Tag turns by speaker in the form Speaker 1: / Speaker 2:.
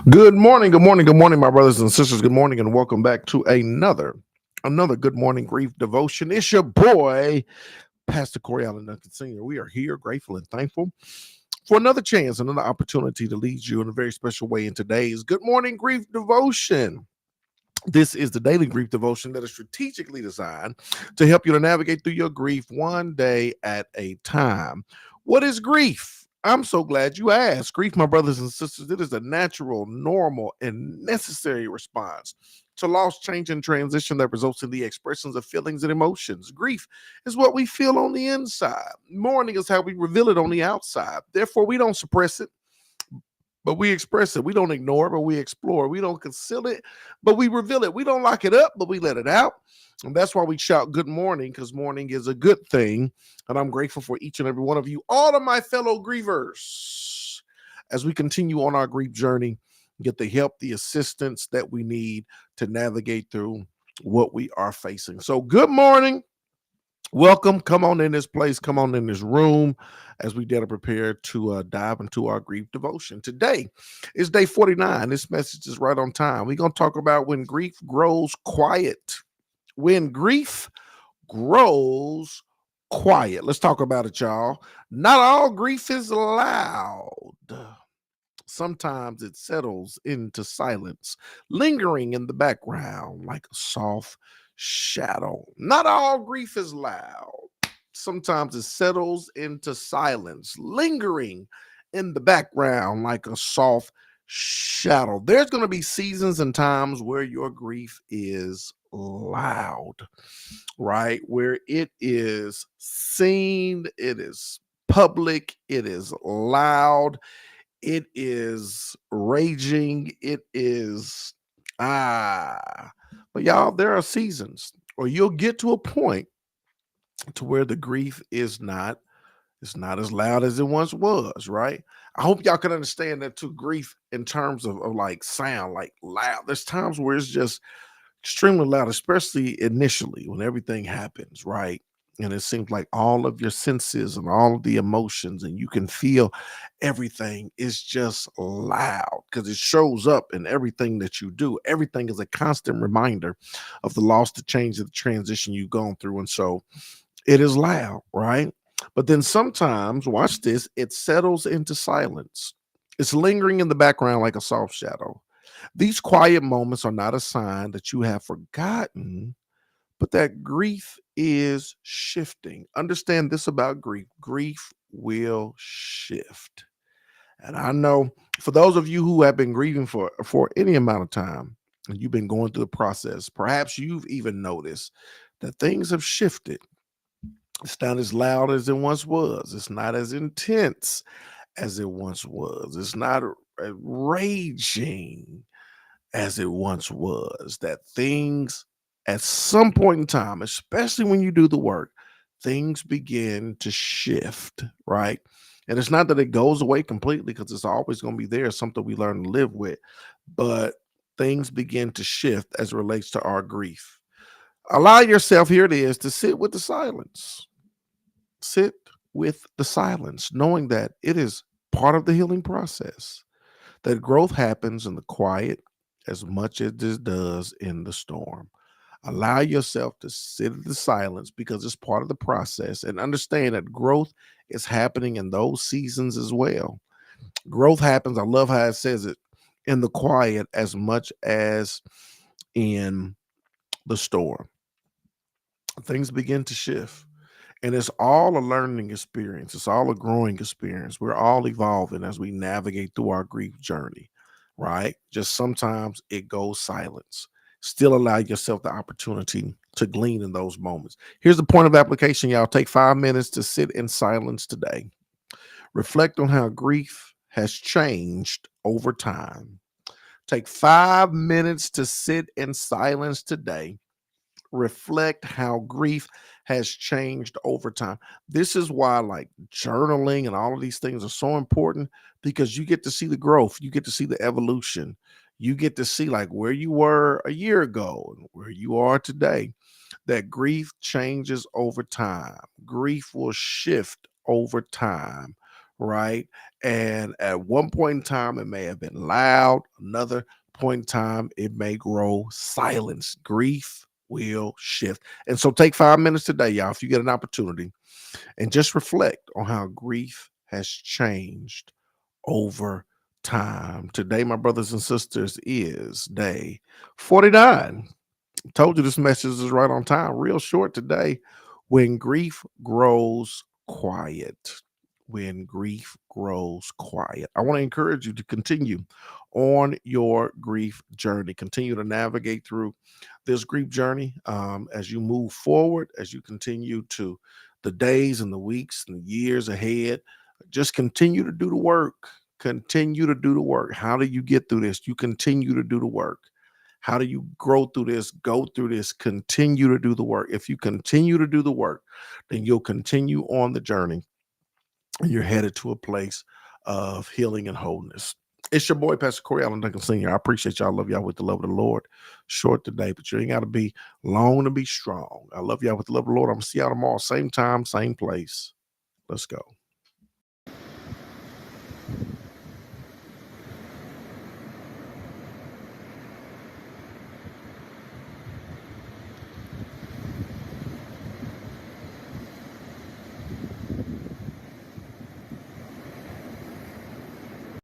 Speaker 1: Good morning, good morning, good morning, my brothers and sisters. Good morning, and welcome back to another Good Morning Grief devotion. It's your boy, Pastor Corey Allen Duncan Sr. We are here, grateful and thankful for another chance, another opportunity to lead you in a very special way in today's Good Morning Grief devotion. This is the daily grief devotion that is strategically designed to help you to navigate through your grief one day at a time. What is grief? I'm so glad you asked. Grief, my brothers and sisters, it is a natural, normal, and necessary response to loss, change, and transition that results in the expressions of feelings and emotions. Grief is what we feel on the inside. Mourning is how we reveal it on the outside. Therefore, we don't suppress it, but we express it. We don't ignore it, but we explore. We don't conceal it, but we reveal it. We don't lock it up, but we let it out. And that's why we shout good morning, because morning is a good thing. And I'm grateful for each and every one of you, all of my fellow grievers, as we continue on our grief journey, get the help, the assistance that we need to navigate through what we are facing. So, good morning. Welcome. Come on in this place. Come on in this room as we dare to prepare to dive into our grief devotion. Today is day 49. This message is right on time. We're going to talk about when grief grows quiet. When grief grows quiet. Let's talk about it, y'all. Not all grief is loud. Sometimes it settles into silence, lingering in the background like a soft shadow. Not all grief is loud. Sometimes it settles into silence, lingering in the background like a soft shadow. There's going to be seasons and times where your grief is loud, right? Where it is seen, it is public, it is loud, it is raging, it is ah. But y'all, there are seasons, or you'll get to a point to where the grief is not it's not as loud as it once was, right? I hope y'all can understand that too. Grief in terms of like sound, like loud. There's times where it's just extremely loud, especially initially when everything happens, right? And it seems like all of your senses and all of the emotions, and you can feel everything is just loud because it shows up in everything that you do. Everything is a constant reminder of the loss, the change, of the transition you've gone through. And so it is loud, right? But then sometimes, watch this, it settles into silence. It's lingering in the background like a soft shadow. These quiet moments are not a sign that you have forgotten, but that grief is shifting. Understand this about grief: grief will shift. And I know for those of you who have been grieving for any amount of time, and you've been going through the process, perhaps you've even noticed that things have shifted. It's not as loud as it once was. It's not as intense as it once was. It's not raging as it once was. That things at some point in time, especially when you do the work, things begin to shift, right? And it's not that it goes away completely because it's always going to be there, something we learn to live with, but things begin to shift as it relates to our grief. Allow yourself, here it is, to sit with the silence. Sit with the silence, knowing that it is part of the healing process, that growth happens in the quiet as much as it does in the storm. Allow yourself to sit in the silence because it's part of the process, and understand that growth is happening in those seasons as well. Growth happens, I love how it says it, in the quiet as much as in the storm. Things begin to shift. And it's all a learning experience. It's all a growing experience. We're all evolving as we navigate through our grief journey, right? Just sometimes it goes silence. Still allow yourself the opportunity to glean in those moments. Here's the point of application, y'all. Take 5 minutes to sit in silence today. Reflect on how grief has changed over time. Take 5 minutes to sit in silence today. Reflect how grief has changed over time. This is why, like, journaling and all of these things are so important, because you get to see the growth, you get to see the evolution, you get to see like where you were a year ago and where you are today. That grief changes over time, grief will shift over time, right? And at one point in time, it may have been loud. Another point in time, it may grow silence. Grief will shift. And so take 5 minutes today, y'all, if you get an opportunity, and just reflect on how grief has changed over time. Today, my brothers and sisters, is day 49. Told you this message is right on time. Real short today. When grief grows quiet. When grief grows quiet. I want to encourage you to continue on your grief journey. Continue to navigate through this grief journey as you move forward, as you continue to the days and the weeks and the years ahead. Just continue to do the work. Continue to do the work. How do you get through this? You continue to do the work. How do you grow through this? Go through this, continue to do the work. If you continue to do the work, then you'll continue on the journey and you're headed to a place of healing and wholeness. It's your boy, Pastor Corey Allen Duncan Sr. I appreciate y'all. I love y'all with the love of the Lord. Short today, but you ain't got to be long to be strong. I love y'all with the love of the Lord. I'm going to see y'all tomorrow, same time, same place. Let's go.